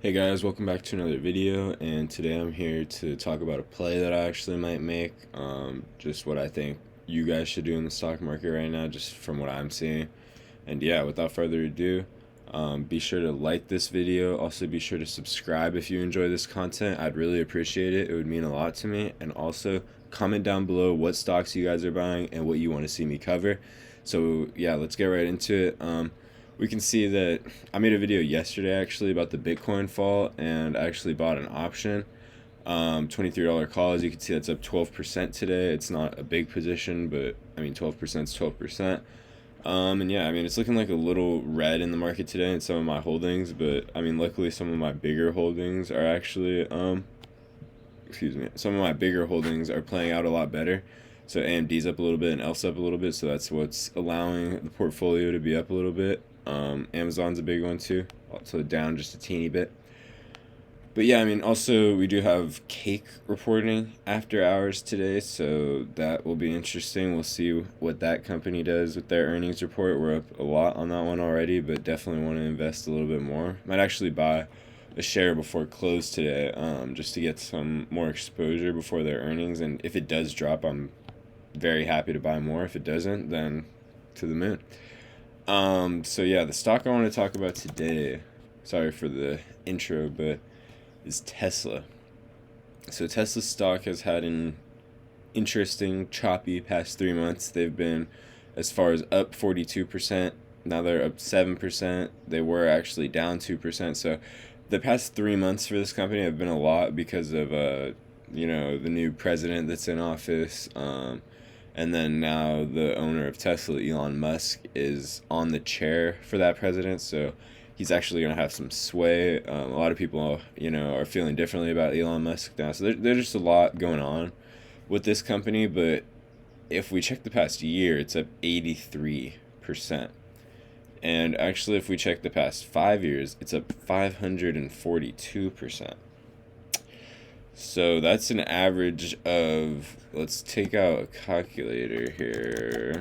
Hey guys, welcome back to another video, and today I'm here to talk about a play that I actually might make. Just what I think you guys should do in the stock market right now, just from what I'm seeing. And yeah, without further ado, be sure to like this video. Also, be sure to subscribe if you enjoy this content. I'd really appreciate it. It would mean a lot to me. And also, comment down below what stocks you guys are buying and what you want to see me cover. So yeah, let's get right into it. We can see that I made a video yesterday actually about the Bitcoin fall, and I actually bought an option. $23 call. As you can see, that's up 12% today. It's not a big position, but I mean 12% is 12%. And yeah, I mean it's looking like a little red in the market today in some of my holdings, but I mean luckily some of my bigger holdings are actually some of my bigger holdings are playing out a lot better. So AMD's up a little bit and ELF's up a little bit, so that's what's allowing the portfolio to be up a little bit. Amazon's a big one too, also down just a teeny bit. But yeah, I mean, also we do have cake reporting after hours today, so that will be interesting. We'll see what that company does with their earnings report. We're up a lot on that one already, but definitely want to invest a little bit more. Might actually buy a share before close today, just to get some more exposure before their earnings. And if it does drop, I'm very happy to buy more. If it doesn't, then to the moon. So yeah, the stock I want to talk about today, sorry for the intro, but is Tesla. So Tesla stock has had an interesting, choppy past 3 months. They've been as far as up 42%. Now they're up 7%. They were actually down 2%. So the past 3 months for this company have been a lot because of the new president that's in office. And then now the owner of Tesla, Elon Musk, is on the chair for that president. So he's actually going to have some sway. A lot of people, are feeling differently about Elon Musk now. So there's just a lot going on with this company. But if we check the past year, it's up 83%. And actually, if we check the past 5 years, it's up 542%. So that's an average of, let's take out a calculator here.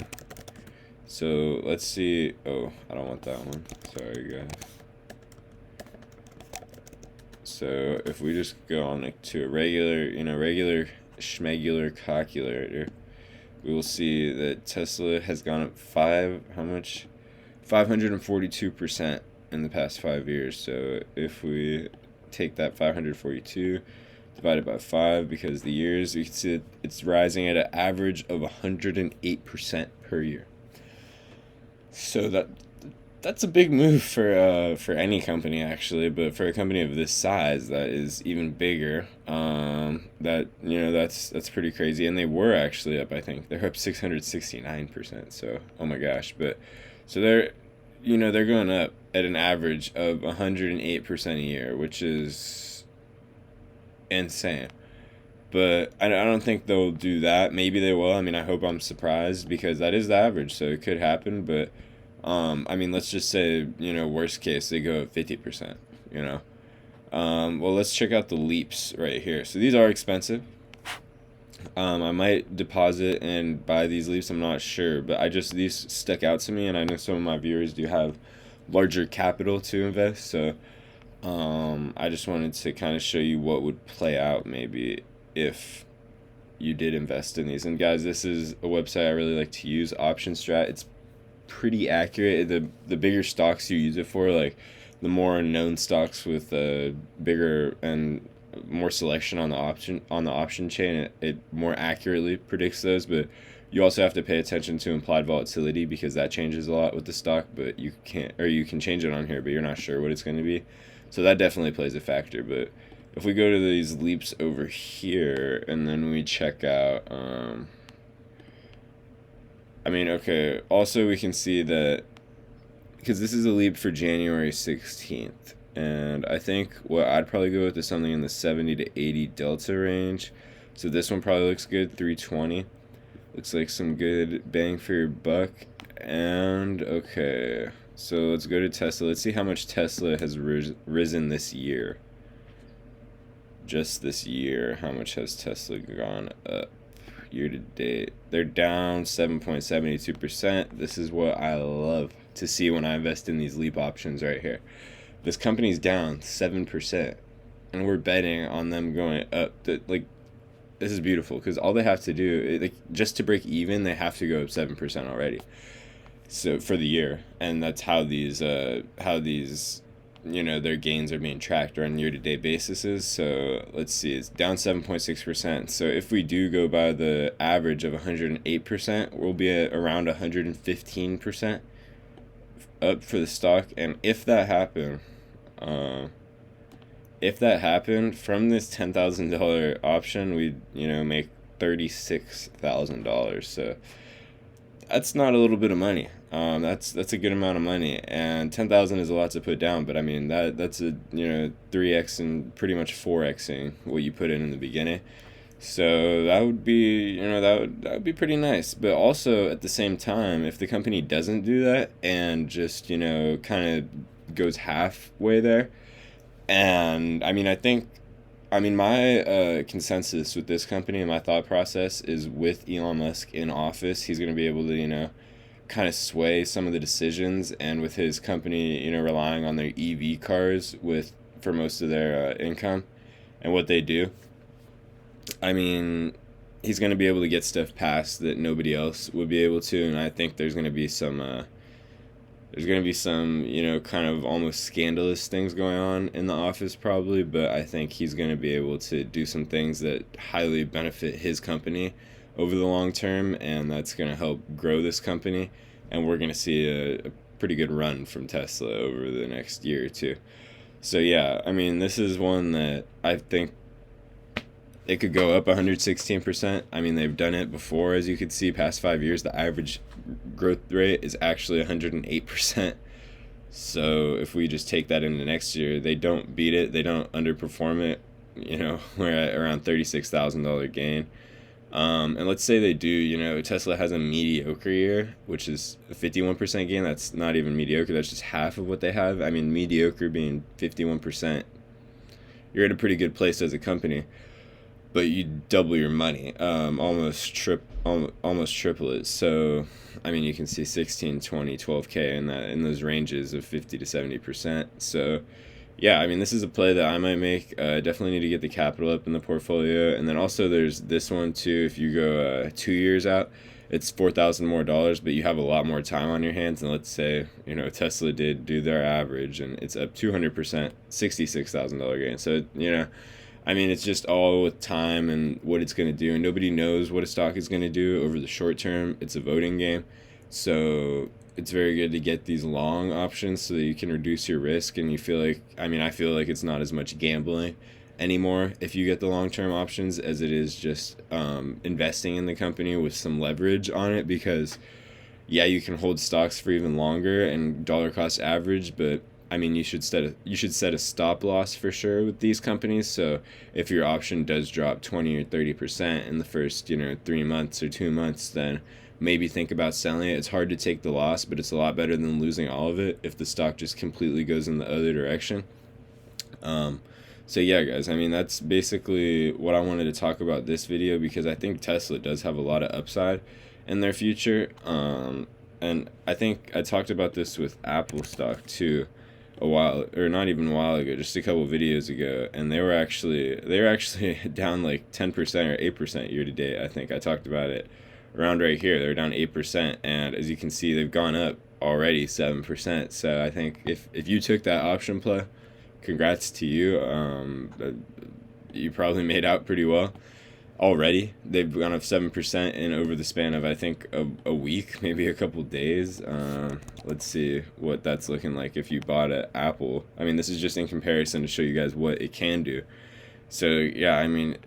So let's see. Oh, I don't want that one. Sorry, guys. So if we just go on to a regular schmegular calculator, we will see that Tesla has gone up how much? 542% in the past 5 years. So if we take that 542 divided by 5, because the years, you can see it's rising at an average of 108% per year. So that's a big move for any company actually, but for a company of this size, that is even bigger. That's pretty crazy. And they were actually up. I think they're up 669%. So oh my gosh, but so they're going up at an average of 108% a year, which is insane. But I don't think they'll do that. Maybe they will. I mean, I hope I'm surprised, because that is the average, so it could happen. But I mean, let's just say, worst case, they go at 50%. Well, let's check out the leaps right here. So these are expensive. I might deposit and buy these leaps. I'm not sure, but these stuck out to me, and I know some of my viewers do have larger capital to invest. So I just wanted to kind of show you what would play out maybe if you did invest in these. And guys, this is a website I really like to use, Option Strat. It's pretty accurate. The bigger stocks you use it for, like the more known stocks with bigger and more selection on the option chain, it more accurately predicts those. But you also have to pay attention to implied volatility, because that changes a lot with the stock. But you can change it on here, but you're not sure what it's going to be. So that definitely plays a factor. But if we go to these leaps over here, and then we check out, okay, also we can see that, because this is a leap for January 16th, and I think what I'd probably go with is something in the 70 to 80 delta range. So this one probably looks good, 320. Looks like some good bang for your buck. And okay, so let's go to Tesla. Let's see how much Tesla has risen this year. Just this year, how much has Tesla gone up year to date? They're down 7.72%. This is what I love to see when I invest in these leap options right here. This company's down 7%, and we're betting on them going up. Like, this is beautiful because all they have to do, like, just to break even, they have to go up 7% already. So for the year, and that's how these their gains are being tracked on year-to-date basis. So let's see, it's down 7.6%. So if we do go by the average of 108%, we'll be at around 115% up for the stock. And uh, if that happened from this $10,000 option, we'd make $36,000. So that's not a little bit of money. That's a good amount of money, and 10,000 is a lot to put down. But I mean that's a 3x and pretty much 4xing what you put in the beginning. So that would be that would be pretty nice. But also at the same time, if the company doesn't do that and just kind of goes halfway there, and I mean, my consensus with this company and my thought process is with Elon Musk in office, he's going to be able to, kind of sway some of the decisions, and with his company, relying on their EV cars for most of their income and what they do. I mean, he's going to be able to get stuff passed that nobody else would be able to, and I think there's going to be some kind of almost scandalous things going on in the office probably, but I think he's going to be able to do some things that highly benefit his company over the long term, and that's going to help grow this company, and we're going to see a pretty good run from Tesla over the next year or two. So yeah, I mean, this is one that I think it could go up 116%. I mean, they've done it before, as you could see, past 5 years. The average growth rate is actually 108%. So if we just take that into next year, they don't beat it, they don't underperform it. We're at around $36,000 gain. And let's say they do, Tesla has a mediocre year, which is a 51% gain. That's not even mediocre, that's just half of what they have. I mean, mediocre being 51%, you're at a pretty good place as a company, but you double your money, almost triple it. So I mean, you can see 16, 20, 12K in those ranges of 50 to 70%. So yeah, I mean, this is a play that I might make. Definitely need to get the capital up in the portfolio. And then also there's this one too. If you go 2 years out, it's $4,000 more, but you have a lot more time on your hands. And let's say Tesla did do their average and it's up 200%, $66,000 gain. So I mean, it's just all with time and what it's going to do. And nobody knows what a stock is going to do over the short term. It's a voting game. So it's very good to get these long options so that you can reduce your risk. And I feel like it's not as much gambling anymore if you get the long-term options as it is just investing in the company with some leverage on it. Because, yeah, you can hold stocks for even longer and dollar cost average, but I mean, you should set a stop loss for sure with these companies. So if your option does drop 20 or 30% in the first 3 months or 2 months, then maybe think about selling it. It's hard to take the loss, but it's a lot better than losing all of it if the stock just completely goes in the other direction. So yeah, guys, I mean, that's basically what I wanted to talk about this video, because I think Tesla does have a lot of upside in their future. And I think I talked about this with Apple stock too a while, or not even a while ago, just a couple videos ago, and they were actually down like 10% or 8% year to date. I think I talked about it around right here. They're down 8%, and as you can see, they've gone up already 7%. So I think if you took that option play, congrats to you. You probably made out pretty well already. They've gone up 7% in over the span of, I think, a week, maybe a couple days. Let's see what that's looking like if you bought an Apple. I mean, this is just in comparison to show you guys what it can do. So yeah, I mean,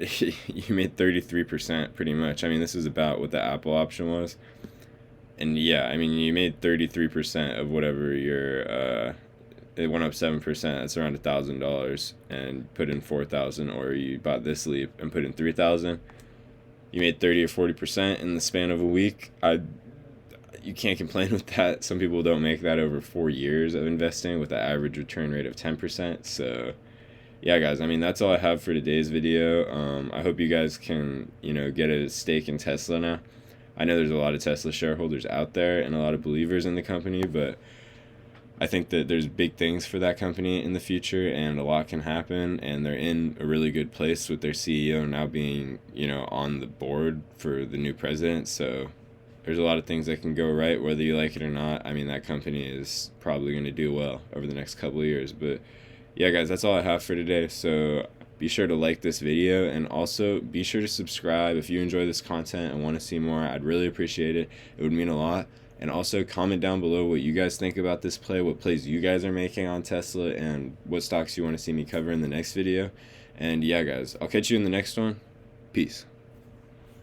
you made 33% pretty much. I mean, this is about what the Apple option was. And yeah, I mean, you made 33% of whatever it went up 7%. That's around $1,000, and put in 4,000, or you bought this leap and put in 3,000. You made 30 or 40% in the span of a week. You can't complain with that. Some people don't make that over 4 years of investing with an average return rate of 10%. So yeah, guys, I mean, that's all I have for today's video. I hope you guys can get a stake in Tesla now. I know there's a lot of Tesla shareholders out there and a lot of believers in the company, but I think that there's big things for that company in the future, and a lot can happen, and they're in a really good place with their CEO now being, on the board for the new president. So there's a lot of things that can go right, whether you like it or not. I mean, that company is probably going to do well over the next couple of years. But yeah, guys, that's all I have for today. So be sure to like this video, and also be sure to subscribe if you enjoy this content and want to see more. I'd really appreciate it. It would mean a lot. And also comment down below what you guys think about this play, what plays you guys are making on Tesla, and what stocks you want to see me cover in the next video. And yeah, guys, I'll catch you in the next one. Peace.